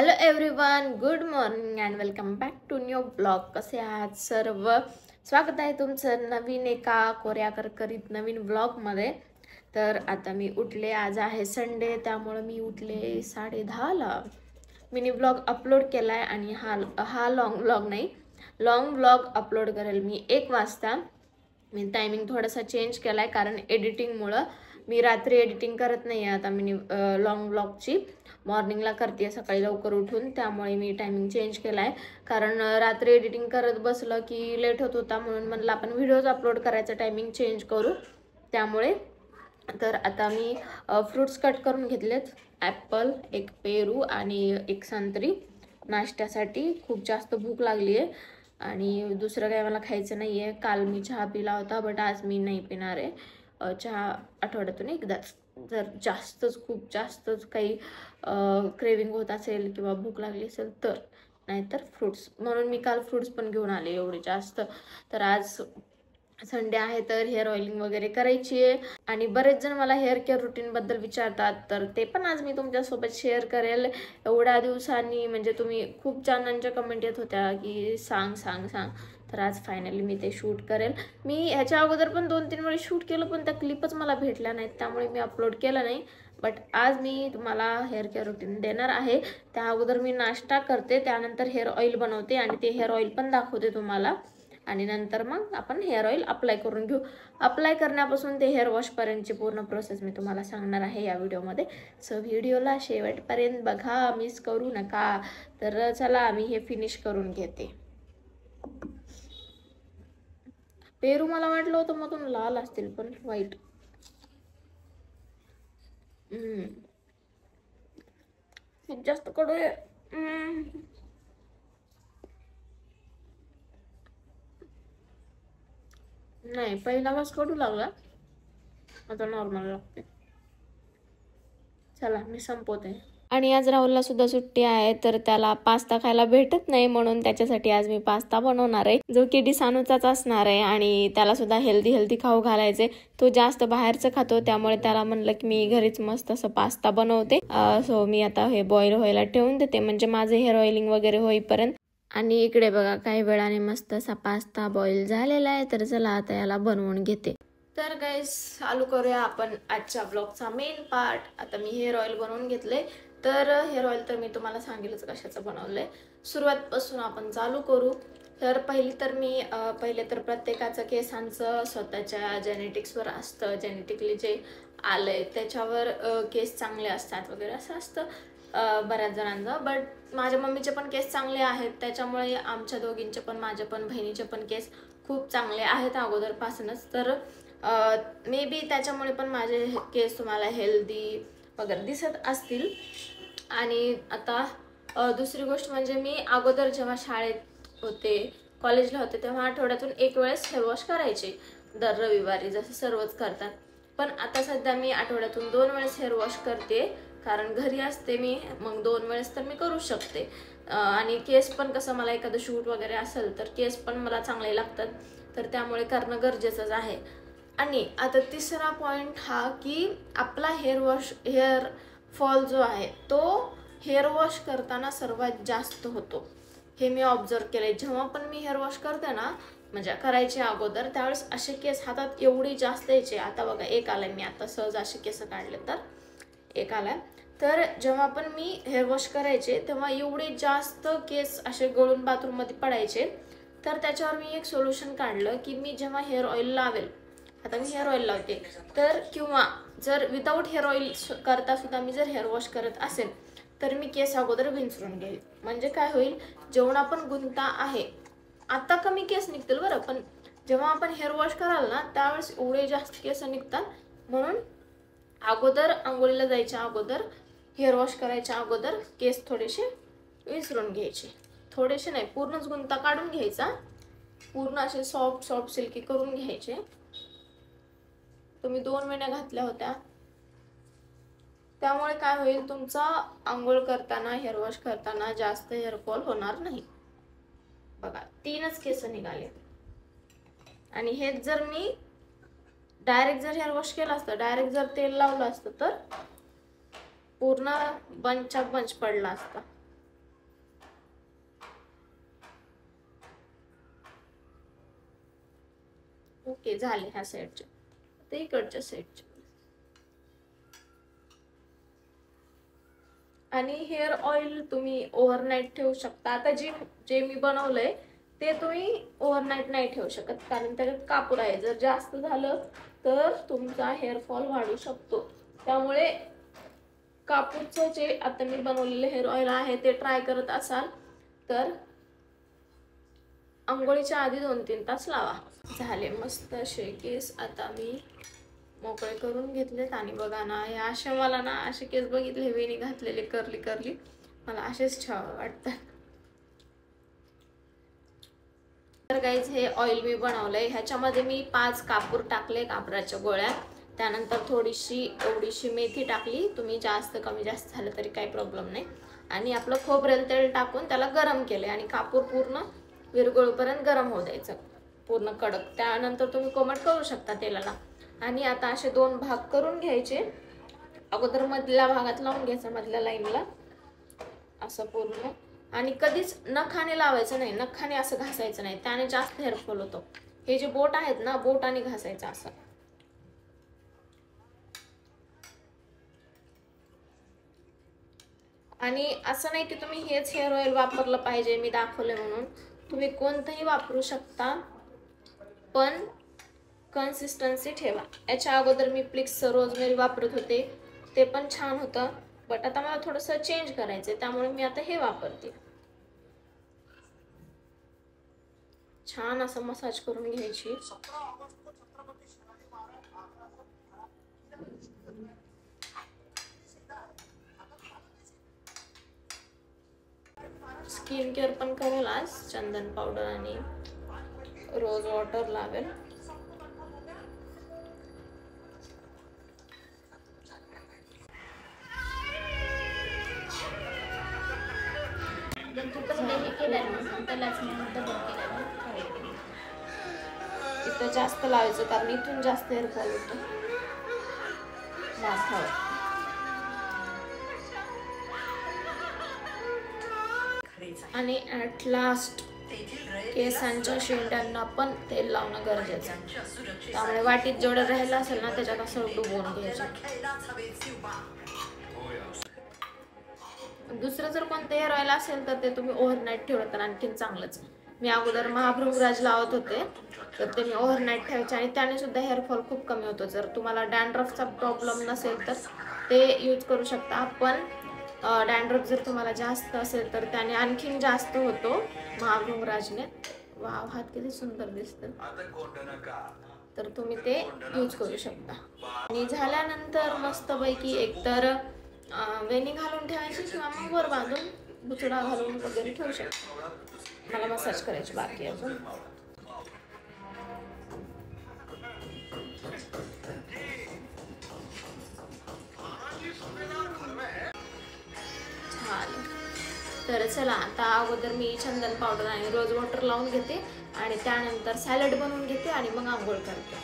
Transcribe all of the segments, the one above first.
Hello everyone, good morning and welcome back to new blog. कसे आहात सर्व? स्वागत आहे तुमचं नवीन एका कोऱ्या करकरीत नवीन ब्लॉगमध्ये. तर आता मी उठले, आज आहे संडे, त्यामुळे मी उठले 10:30ला. मिनी ब्लॉग अपलोड केला आहे आणि हा लॉंग ब्लॉग नाही, लॉंग ब्लॉग अपलोड करेल मी 1 वाजता. मी टायमिंग थोडासा चेंज केला आहे कारण एडिटिंगमुळं मी रात्री एडिटिंग करत नाही आहे आता मिनी लॉंग ब्लॉगची. मॉर्निंगला करते सकाळी लवकर उठून, त्यामुळे मी टायमिंग चेंज केला आहे. कारण रात्री एडिटिंग करत बसलं की लेट होत होता, म्हणून म्हणलं आपण व्हिडिओज अपलोड करायचं टायमिंग चेंज करू. त्यामुळे तर आता मी फ्रूट्स कट करून घेतलेत. ॲपल, एक पेरू आणि एक संत्री नाश्त्यासाठी. खूप जास्त भूक लागली आहे आणि दुसरं काही मला खायचं नाही आहे. काल मी चहा पिला होता, बट आज मी नाही पिणार आहे चहा, आठवड्यातून एकदाच. जर खूप जास्तच काही क्रेविंग होत असेल किंवा भूक लागली असेल तर, नाहीतर फ्रूट्स. म्हणून मी काल फ्रूट्स पण घेऊन आले एवढे जास्त. तर आज संडे आहे तर हेअर ऑइलिंग वगैरे करायची आहे. आणि बरेच जण मला हेअर केअर रुटीनबद्दल विचारतात, तर ते पण आज मी तुमच्यासोबत शेअर करेल. एवढ्या दिवसांनी म्हणजे तुम्ही खूप जणांच्या कमेंट येत होत्या की सांग सांग सांग, तर आज फायनली मी ते शूट करेल. मी ह्याच्या अगोदर पण 2-3 वेळी शूट केलं, पण त्या क्लिपच मला भेटल्या नाहीत, त्यामुळे मी अपलोड केलं नाही. बट आज मी तुम्हाला हेअर केअर रुटीन देणार आहे. त्या अगोदर मी नाश्ता करते, त्यानंतर हेअर ऑइल बनवते आणि ते हेअर ऑइल पण दाखवते तुम्हाला. आणि नंतर मग आपण हेअर ऑइल अप्लाय करून घेऊ. अप्लाय करण्यापासून ते हेअर वॉशपर्यंतची पूर्ण प्रोसेस मी तुम्हाला सांगणार आहे या व्हिडिओमध्ये. सो व्हिडिओला शेवटपर्यंत बघा, मिस करू नका. तर चला मी हे फिनिश करून घेते. पेरू मला वाटलं होतं मधून लाल असतील, पण व्हाईट. खूप जास्त कडू आहे. नाही, पहिला वास कडू लागला, आता नॉर्मल लागते. चला मी संपवते. आणि आज राहुलला सुद्धा सुट्टी आहे, तर त्याला पास्ता खायला भेटत नाही, म्हणून त्याच्यासाठी आज मी पास्ता बनवणार आहे, जो की डिसानूचाच असणार आहे. आणि त्याला सुद्धा हेल्दी खाऊ घालायचे. तो जास्त बाहेरचं खातो, त्यामुळे त्याला म्हणलं की मी घरीच मस्त असं पास्ता बनवते. सो मी आता हे बॉईल व्हायला ठेवून देते, म्हणजे माझे हेअर ऑइलिंग वगैरे होईपर्यंत. आणि इकडे बघा, काही वेळाने मस्त असा पास्ता बॉईल झालेला आहे. तर चला आता याला बनवून घेते. तर गाईस, चालू करूया आपण आजच्या ब्लॉगचा मेन पार्ट. आता मी हेअर ऑइल बनवून घेतले. तर हेअर ऑइल तर मी तुम्हाला सांगेलच कशाचं बनवलंय. सुरुवातपासून आपण चालू करू. तर पहिले तर प्रत्येकाचं केसांचं स्वतःच्या जेनेटिक्सवर असतं. जेनेटिकली जे आलंय त्याच्यावर केस चांगले असतात वगैरे असं असतं बऱ्याच जणांचं. बट माझ्या मम्मीचे पण केस चांगले आहेत, त्याच्यामुळे आमच्या दोघींचे पण, माझ्या पण बहिणीचे पण केस खूप चांगले आहेत अगोदरपासूनच. तर मे बी त्याच्यामुळे पण माझे केस तुम्हाला हेल्दी वगैरे दिसत असतील. आणि आता दुसरी गोष्ट म्हणजे मी अगोदर जेव्हा शाळेत होते, कॉलेजला होते, तेव्हा आठवड्यातून 1 वेळेस हेअर वॉश करायचे, दर रविवारी, जसं सर्वच करतात. पण आता सध्या मी आठवड्यातून 2 वेळेस हेअर वॉश करते, कारण घरी असते मी, मग 2 वेळेस तर मी करू शकते. आणि केस पण कसं, मला एखादं शूट वगैरे असेल तर केस पण मला चांगले लागतात, तर त्यामुळे करणं गरजेचंच आहे. आणि आता तिसरा पॉईंट हा की आपला हेअर फॉल जो आहे तो हेअर वॉश करताना सर्वात जास्त होतो. हे मी ऑब्झर्व केले. जेव्हा पण मी हेअर वॉश करते ना, म्हणजे करायचे अगोदर, त्यावेळेस असे केस हातात एवढी जास्त यायचे. आता बघा, एक आलाय, मी आता सहज असे केस काढले तर एक आलाय. तर जेव्हा पण मी हेअर वॉश करायचे तेव्हा एवढे जास्त केस असे गळून बाथरूममध्ये पडायचे. तर त्याच्यावर मी एक सोल्युशन काढलं की मी जेव्हा हेअर ऑइल लावेल, आता मी हेअर ऑइल लावते, तर किंवा जर विदाऊट हेअर ऑइल करता सुद्धा मी जर हेअर वॉश करत असेल तर मी केस अगोदर विंचरून घेईल. म्हणजे काय होईल, जेवढा आपण गुंता आहे, आता कमी केस निघतील बरं, पण जेव्हा आपण हेअर वॉश कराल ना त्यावेळेस एवढे जास्त केस निघतात. म्हणून अगोदर आंघोळीला जायच्या अगोदर, हेअर वॉश करायच्या अगोदर केस थोडेसे विंचरून घ्यायचे. थोडेसे नाही, पूर्णच गुंता काढून घ्यायचा, पूर्ण असे सॉफ्ट सिल्की करून घ्यायचे. तुम्ही 2 वेण्या घातल्या होत्या, त्यामुळे काय होईल, तुमचा आंघोळ करताना, हेअर वॉश करताना जास्त हेअरफॉल होणार नाही. बघा, 3च केस निघाले. आणि हेच जर मी डायरेक्ट जर हेअर वॉश केलं असतं, डायरेक्ट जर तेल लावलं असतं, तर पूर्ण बंच पडला असता. ओके झाले ह्या साईडचे. ते इकडच्या साईडचे. आणि हेअर ऑइल तुम्ही ओव्हरनाईट ठेवू शकता. आता जे मी बनवलंय ते तुम्ही ओव्हरनाईट नाही ठेवू शकत, कारण त्याच्यात कापूर आहे. जर जास्त झालं तर तुमचा हेअरफॉल वाढू शकतो. त्यामुळे कापूरचं जे आता मी बनवलेलं हेअर ऑइल आहे ते ट्राय करत असाल तर आंघोळीच्या आधी 2-3 तास लावा. झाले मस्त असे केस आता मी मोकळे करून घेतलेत. आणि बघा ना, हे असे मला ना असे केस बघितले वेणी घातलेले कर्ली कर्ली, मला असेच ठेवावे वाटतात. तर गाईज हे ऑइल मी बनवलंय. ह्याच्यामध्ये मी 5 कापूर टाकले, कापराच्या गोळ्या. त्यानंतर थोडीशी एवढीशी मेथी टाकली. तुम्ही जास्त कमी जास्त झालं तरी काही प्रॉब्लेम नाही. आणि आपलं खोबरेल तेल टाकून त्याला गरम केले आणि कापूर पूर्ण विरघळूपर्यंत गरम होऊ द्यायचं, पूर्ण कडक. त्यानंतर तुम्ही कोमट करू शकता तेलाला. आणि आता असे 2 भाग करून घ्यायचे. अगोदर मधल्या भागात लावून घ्यायचं, मधल्या लाईनला असं पूर्ण. आणि कधीच नखाने लावायचं नाही, नखाने असं घासायचं नाही, त्याने जास्त हेअरफॉल होतो. हे जे बोट आहेत ना, बोटाने घासायचं असं. आणि असं नाही की तुम्ही हेच हेअर ऑइल वापरलं पाहिजे मी दाखवले म्हणून. तुम्ही कोणतंही वापरू शकता, पण कन्सिस्टन्सी ठेवा. याच्या अगोदर मी प्लिक्सचं रोजमेरी वापरत होते, ते पण छान होतं. बट आता मला थोडंसं चेंज करायचं, त्यामुळे मी आता हे वापरते. छान असं मसाज करून घ्यायची. स्किन केअर पण करेल आज. चंदन पावडर आणि रोज वॉटर लावेल. इथं जास्त लावायचं, कारण इथून जास्त हेअरफॉल होतो माथ्यावर. आणि ॲट लास्ट केसांच्या शेंड्यांना पण तेल लावणं गरजेचं आहे. त्यामुळे वाटीत जेवढं राहिलं असेल ना त्याच्यात असं डुबवून घ्यायचं. दुसरं जर कोणतं हेअर ऑइल असेल तर ते तुम्ही ओव्हरनाईट ठेवलं तर आणखीन चांगलंच. मी अगोदर महाभृंगराज लावत होते, तर ते मी ओव्हरनाईट ठेवायचे आणि त्याने सुद्धा हेअरफॉल खूप कमी होतो. जर तुम्हाला डॅन्ड्रफचा प्रॉब्लेम नसेल तर ते यूज करू शकता. पण डॅन्ड्रफ जर तुम्हाला जास्त असेल तर त्याने आणखीन जास्त होतो महाभृंगराजने. वाव, हात किती सुंदर दिसतं. तर तुम्ही ते यूज करू शकता. आणि झाल्यानंतर मस्तपैकी एकतर वेणी घालून ठेवायची किंवा मग वर बांधून बुचडा घालून वगैरे ठेवू शकता. मला मसाज करायची बाकी अजून. तर चला, आता अगोदर मी चंदन पावडर आणि रोज वॉटर लावून घेते आणि त्यानंतर सॅलड बनवून घेते आणि मग आंघोळ करते.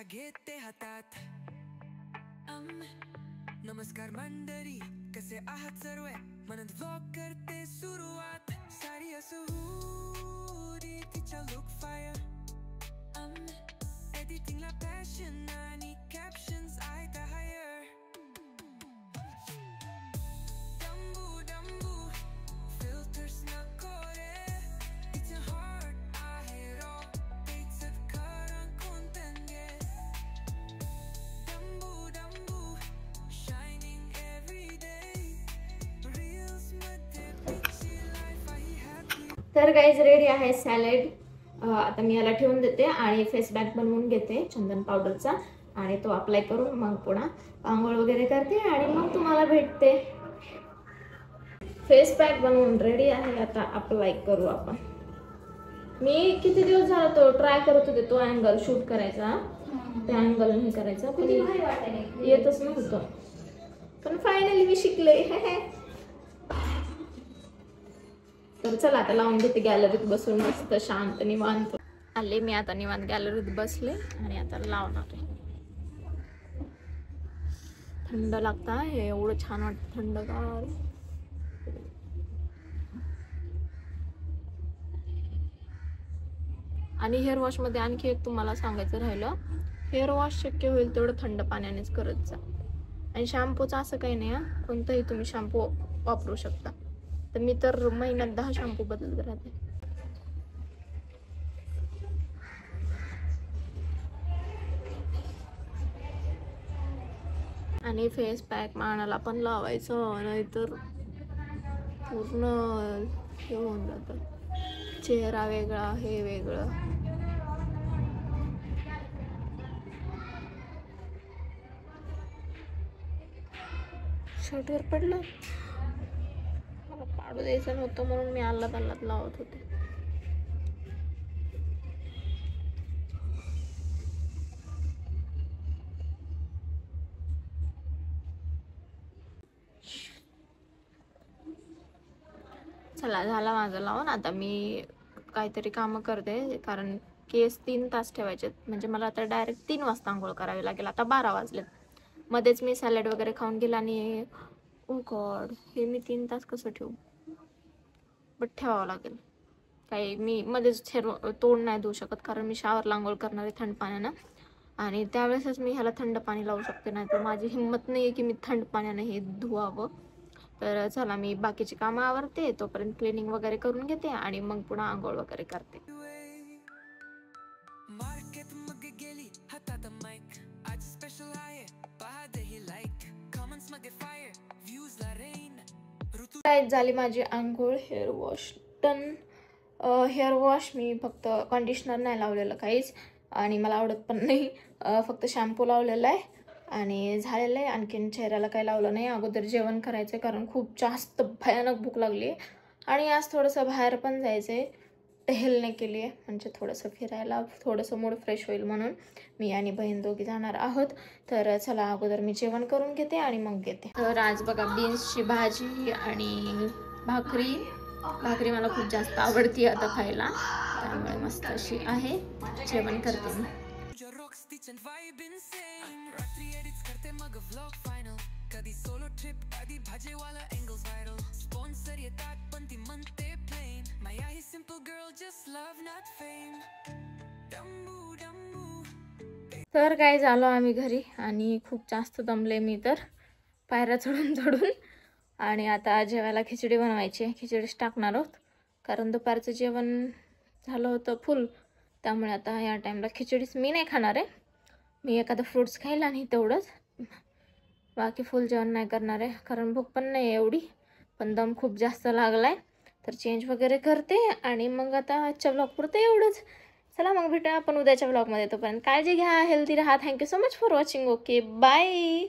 घेते हातात. नमस्कार मंडळी, कसे आहात सर्व? म्हणत व्लॉग करते सुरुवात. साडी असो तिच्या लुक फायर. एडिटिंगला पॅशन आणि कॅप्शन्स आहेत हायर. डंबू डंबू फिल्टर्स नको रे. तिचं हार्ट आहे रॉ, त्याचं खरं कोणतं गे. डंबू डंबू शायनिंग एव्हरी डे. रील्स मध्ये तिची लाईफ आहे हॅपी. तर गाईज रेडी आहे सॅलड. आता मी याला ठेवून देते आणि फेस पॅक बनवून घेते चंदन पावडरचा आणि तो अप्लाय करून मग पुन्हा आंघोळ वगैरे करते आणि मग तुम्हाला भेटते. फेस पॅक बनवून रेडी आहे, आता अप्लाय करू आपण. मी किती दिवस झाला तो ट्राय करत होते तो अँगल शूट करायचा, त्या अँगल हे करायचा, पण येतच नव्हतं. पण फायनली मी शिकले. तर चला आता लावून घेते गॅलरीत बसून मस्त शांत निवांत. आले मी आता निवांत गॅलरीत बसले आणि आता लावणार आहे. थंड लागतं हे, एवढं छान वाटतं थंडगार. आणि हेअर वॉश मध्ये आणखी एक तुम्हाला सांगायचं राहिलं, हेअर वॉश शक्य होईल तेवढं थंड पाण्यानेच करत जा. आणि शॅम्पूचं असं काही नाही, कोणताही तुम्ही शॅम्पू वापरू शकता. तर मी तर महिन्यात 10 शॅम्पू बदलत राहते. आणि फेस पॅक मानाला पण लावायचं, नाहीतर पूर्ण हे होऊन जातं, चेहरा वेगळा हे वेगळं. शर्टवर पडलं, मला पाडू द्यायचं नव्हतं म्हणून मी आल्लाद लावत होते. चला झाला माझं लावून. आता मी काहीतरी कामं करते, कारण केस 3 तास ठेवायचे, म्हणजे मला आता डायरेक्ट 3 वाजता आंघोळ करावी लागेल. आता 12 वाजलेत. मध्येच मी सॅलड वगैरे खाऊन गेला आणि ओ गॉड, हे मी 3 तास कसं ठेवू, बट ठेवावं लागेल. काही मी मध्येच तोंड नाही धुवू शकत, कारण मी शावरला आंघोळ करणार आहे थंड पाण्यानं, आणि त्यावेळेसच मी ह्याला थंड पाणी लावू शकते, नाही तर माझी हिंमत नाही आहे की मी थंड पाण्यानं हे धुवावं. तर चला मी बाकीची कामं आवरते, तोपर्यंत क्लिनिंग वगैरे करून घेते आणि मग पुन्हा आंघोळ वगैरे करते. मार्केट मध्ये गेली हातात माईक, आज स्पेशल आहे पहा दे लाईक, कमेंट्स मध्ये फायर, व्ह्यूज ला रेन. काय झाली माझी आंघोळ, hair wash done. Hair wash मी फक्त कंडिशनर नाही लावलेलं काहीच, आणि मला आवडत पण नाही, फक्त शॅम्पू लावलेला आहे आणि झालेलं आहे. आणखीन चेहऱ्याला काही लावलं नाही. अगोदर जेवण करायचं आहे, कारण खूप जास्त भयानक भूक लागली आहे, आणि आज थोडंसं बाहेर पण जायचं आहे टहलने के लिए, म्हणजे थोडंसं फिरायला, थोडंसं मूड फ्रेश होईल म्हणून मी आणि बहीण दोघी जाणार आहोत. तर चला अगोदर मी जेवण करून घेते आणि मग घेते. तर आज बघा बीन्सची भाजी आणि भाकरी मला खूप जास्त आवडती आता खायला, त्यामुळे मस्त अशी आहे. जेवण करते मी. कधी सोलो ट्रिप, कधी भाजीवाला एंगल्स व्हायरल, स्पॉन्सर येतात पण ती म्हणते प्लेन, माया ही simple girl just love not fame. डंबू डंबू. तर काय झालं, आम्ही घरी आणि खूप जास्त दमले मी तर पायऱ्या चढून, आणि आता जेवायला खिचडी बनवायची, खिचडीच टाकणार आहोत, कारण दुपारचं जेवण झालं होतं फुल, त्यामुळे आता या टाईमला खिचडीच मी नाही खाणार आहे. मी एखादं फ्रूट्स खाईल आणि तेवढंच, बाकी फुल जेवण नाही करणार आहे, कारण भूक पण नाही एवढी, पण दम खूप जास्त लागला आहे. तर चेंज वगैरे करते आणि मग आता आजच्या ब्लॉग पुरतं एवढंच. चला मग भेटूया आपण उद्याच्या ब्लॉगमध्ये. तोपर्यंत काळजी घ्या, हेल्दी राहा. Thank you so much for watching. Okay bye.